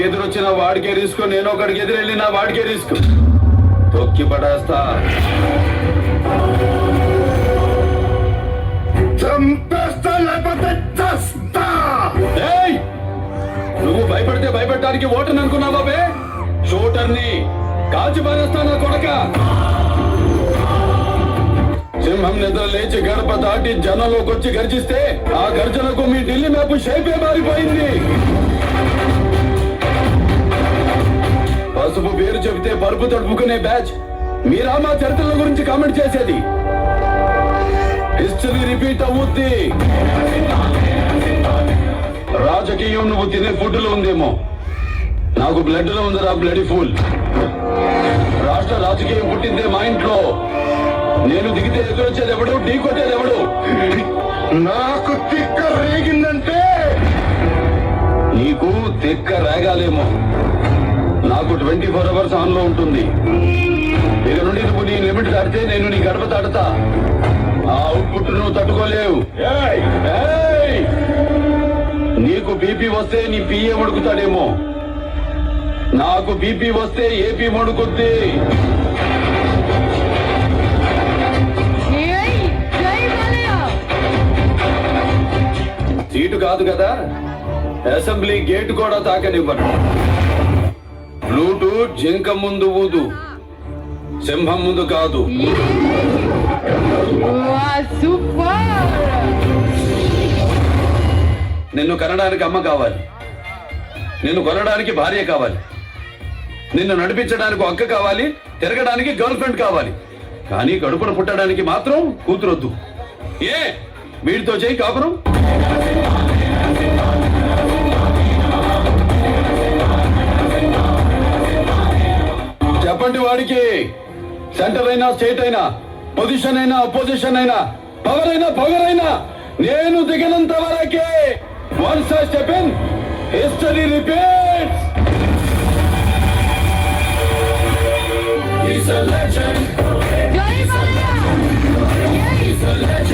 ఎదురొచ్చిన వాడికే రిస్క్, నేను ఒకడికి ఎదురెళ్ళినా వాడికే రిస్క్. తొక్కి పడేస్తా. నువ్వు భయపడితే భయపెట్టడానికి ఓటర్ని అనుకున్నావా బే? షూటర్ని కాల్చి పారేస్తా నా కొడక. సింహం నిద్ర లేచి గడప దాటి జనంలోకి వచ్చి గర్జిస్తే ఆ గర్జనకు మీ ఢిల్లీ మ్యాప్ షేపే మారిపోయింది. పసుపు పేరు చెబితే పరుపు తడుపుకునే బ్యాచ్ మీరా మా చరిత్రల గురించి కామెంట్ చేసేది? హిస్టరీ రిపీట్ అవుద్ది. రాజకీయం నువ్వు తినే ఫుడ్ లో ఉందేమో, నాకు బ్లడ్ లో ఉందిరా బ్లడీ ఫుల్. రాష్ట్ర రాజకీయం పుట్టిందే మా ఇంట్లో. నేను దిగితే ఎదురొచ్చేది ఎవడు, ఢీ కొట్టేది ఎవడు? నాకు తిక్క రేగిందంటే నీకు తిక్క రేగాలేమో, నాకు 24 hours ఆన్ లో ఉంటుంది. ఇక నుండి నువ్వు నీ లిమిట్ దాటితే నేను నీ గడప దాటుతా. ఆ అవుట్పుట్ నువ్వు తట్టుకోలేవు. నీకు బీపీ వస్తే నీ పిఏ మడుకుతాడేమో, నాకు బీపీ వస్తే ఏపీ మడుకుద్ది. సీటు కాదు కదా, అసెంబ్లీ గేట్ కూడా తాకనివ్వను. బ్లూటూత్ జింక ముందు ఊదు, సింహం ముందు కాదు. నిన్ను కనడానికి అమ్మ కావాలి, నిన్ను కొనడానికి భార్య కావాలి, నిన్ను నడిపించడానికి అక్క కావాలి, తిరగడానికి గర్ల్ ఫ్రెండ్ కావాలి. కానీ కడుపున పుట్టడానికి మాత్రం కూతురొద్దు. ఏ వీడితో చేయి కాపురం. చెప్పండి వాడికి, సెంటర్ అయినా స్టేట్ అయినా, పొజిషన్ అయినా అపోజిషన్ అయినా, పవర్ అయినా పవర్ అయినా, నేను దిగినంత వరకే. Once I step in, history repeats. He's a legend. He's a legend. He's a legend.